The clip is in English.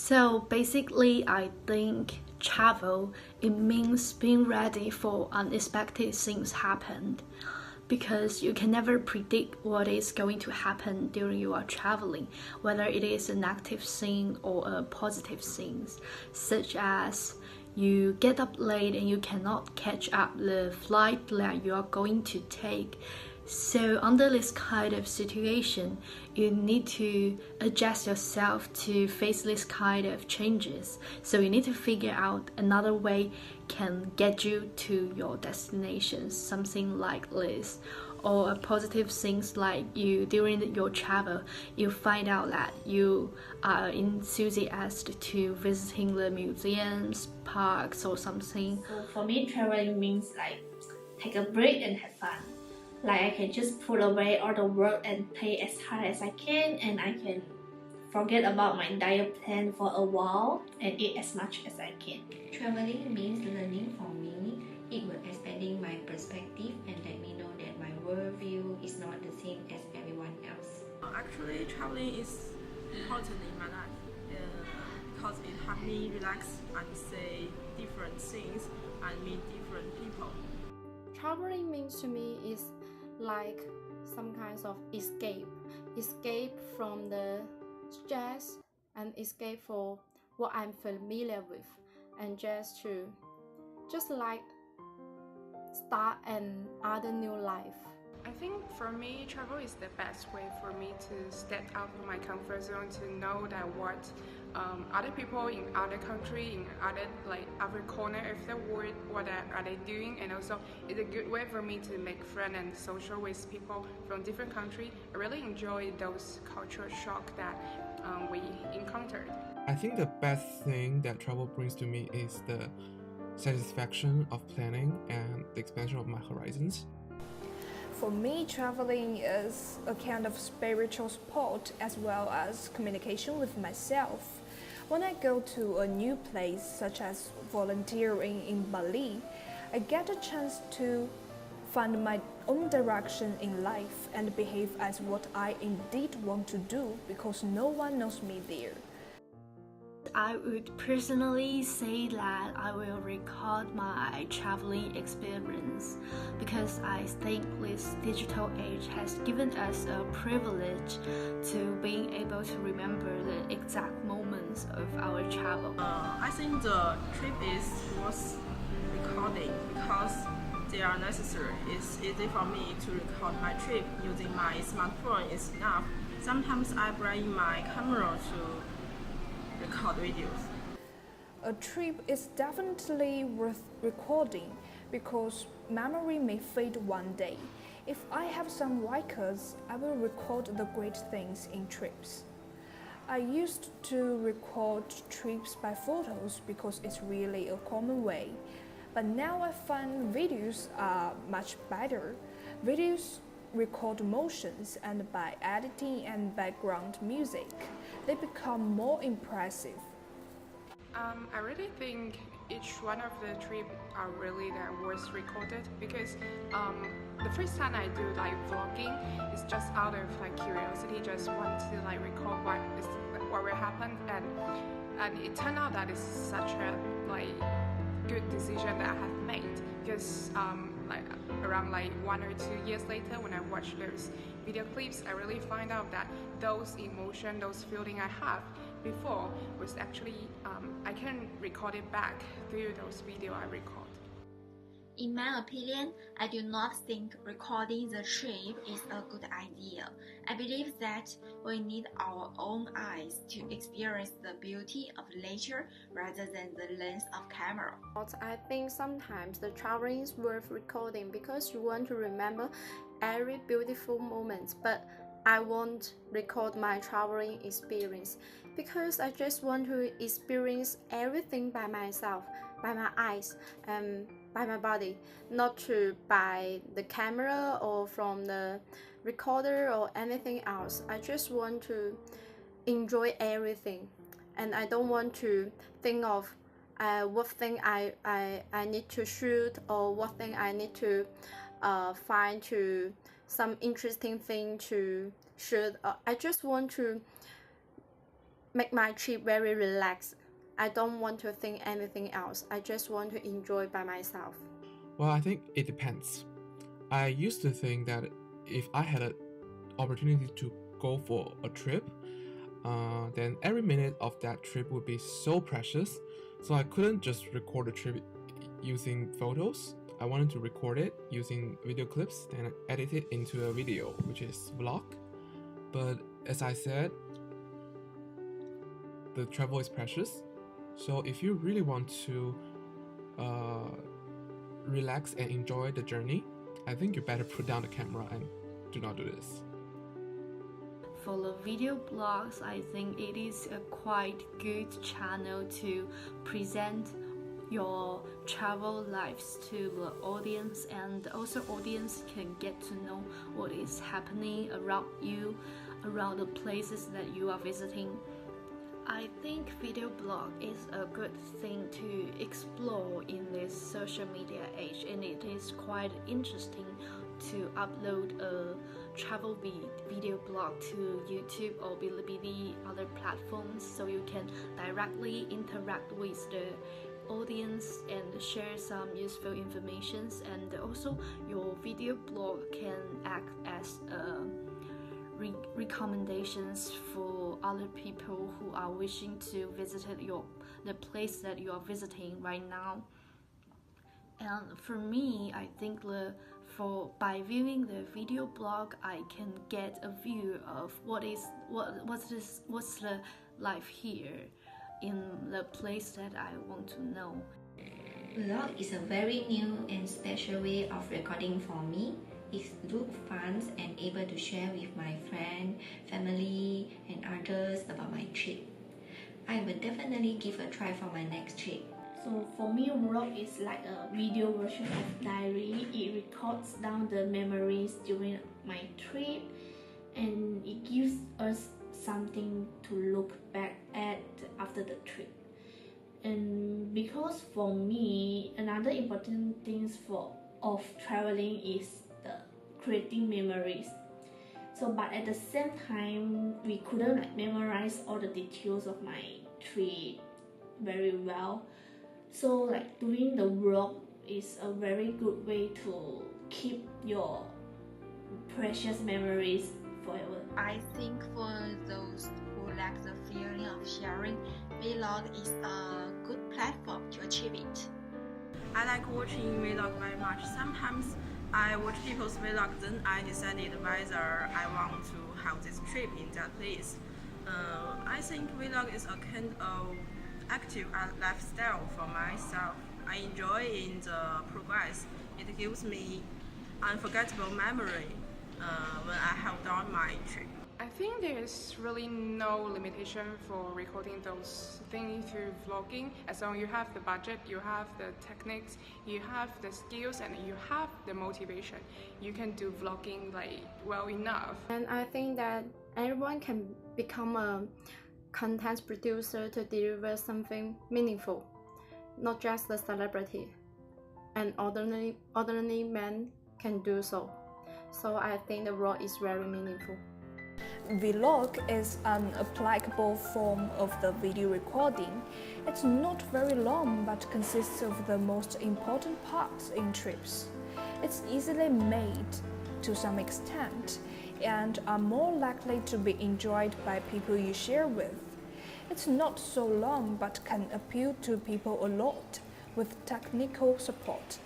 So basically, I think travel, it means being ready for unexpected things happen, because you can never predict what is going to happen during your traveling, whether it is a negative thing or a positive thing, such as you get up late and you cannot catch up the flight that you are going to take. So under this kind of situation, you need to adjust yourself to face this kind of changes. So you need to figure out another way can get you to your destination, something like this. Or positive things like you during your travel, you find out that you are enthusiastic to visiting the museums, parks or something. So for me, traveling means like take a break and have fun. Like I can just put away all the work and play as hard as I can, and I can forget about my diet plan for a while and eat as much as I can. Traveling means learning for me. It will expanding my perspective and let me know that my worldview is not the same as everyone else. Actually, traveling is important in my life because it helps me relax and see different things and meet different people. Traveling means to me is like some kinds of escape from the stress and escape for what I'm familiar with, and just like start another new life. I think for me, travel is the best way for me to step out of my comfort zone, to know that what other people in other country, in other corner of the world, what are they doing, and also it's a good way for me to make friends and social with people from different countries. I really enjoy those cultural shock that we encountered. I think the best thing that travel brings to me is the satisfaction of planning and the expansion of my horizons. For me, traveling is a kind of spiritual sport as well as communication with myself. When I go to a new place, such as volunteering in Bali, I get a chance to find my own direction in life and behave as what I indeed want to do, because no one knows me there. I would personally say that I will record my traveling experience, because I think this digital age has given us a privilege to being able to remember the exact moments of our travel. I think the trip is worth recording because they are necessary. It's easy for me to record my trip using my smartphone is enough. Sometimes I bring my camera to record videos. A trip is definitely worth recording because memory may fade one day. If I have some records, I will record the great things in trips. I used to record trips by photos because it's really a common way. But now I find videos are much better. Videos record emotions, and by editing and background music, they become more impressive. I really think each one of the trips are really worth recorded, because the first time I do vlogging is just out of curiosity, just want to record what will happen, and it turned out that it's such a good decision that I have made, because around 1 or 2 years later, when I watch those video clips, I really find out that those emotions, those feelings I have before was actually I can record it back through those videos I record. In my opinion, I do not think recording the trip is a good idea. I believe that we need our own eyes to experience the beauty of nature rather than the lens of camera. I think sometimes the traveling is worth recording because you want to remember every beautiful moment, but I won't record my traveling experience because I just want to experience everything by myself, by my eyes, and by my body, not by the camera or from the recorder or anything else. I just want to enjoy everything, and I don't want to think of what thing I need to shoot or what thing I need to find to some interesting thing to shoot. I just want to make my trip very relaxed. I don't want to think anything else. I just want to enjoy by myself. Well, I think it depends. I used to think that if I had an opportunity to go for a trip, then every minute of that trip would be so precious. So I couldn't just record the trip using photos. I wanted to record it using video clips and edit it into a video, which is vlog. But as I said, the travel is precious. So if you really want to relax and enjoy the journey, I think you better put down the camera and do not do this. For the video blogs, I think it is a quite good channel to present your travel lives to the audience, and also audience can get to know what is happening around you, around the places that you are visiting. I think video blog is a good thing to explore in this social media age, and it is quite interesting to upload a travel video blog to YouTube or Bilibili, other platforms, so you can directly interact with the audience and share some useful information. And also your video blog can act as recommendations for other people who are wishing to visit the place that you are visiting right now. And for me, I think by viewing the video blog, I can get a view of what's the life here in the place that I want to know. Vlog is a very new and special way of recording for me. It looks fun and able to share with my friends, family and others about my trip. I will definitely give a try for my next trip. So for me, vlog is like a video version of diary. It records down the memories during my trip, and it gives us something to look back at after the trip. And because for me, another important thing of traveling is creating memories. So but at the same time, we couldn't memorize all the details of my trip very well. So doing the vlog is a very good way to keep your precious memories forever. I think for those who lack the feeling of sharing, vlog is a good platform to achieve it. I like watching vlog very much. Sometimes I watch people's vlog, then I decided whether I want to have this trip in that place. I think vlog is a kind of active lifestyle for myself. I enjoy in the progress. It gives me unforgettable memory when I have done my trip. I think there's really no limitation for recording those things through vlogging. As long as you have the budget, you have the techniques, you have the skills, and you have the motivation, you can do vlogging well enough. And I think that everyone can become a content producer to deliver something meaningful, not just the celebrity. And ordinary men can do so. So I think the vlog is very meaningful. Vlog is an applicable form of the video recording. It's not very long but consists of the most important parts in trips. It's easily made to some extent and are more likely to be enjoyed by people you share with. It's not so long but can appeal to people a lot with technical support.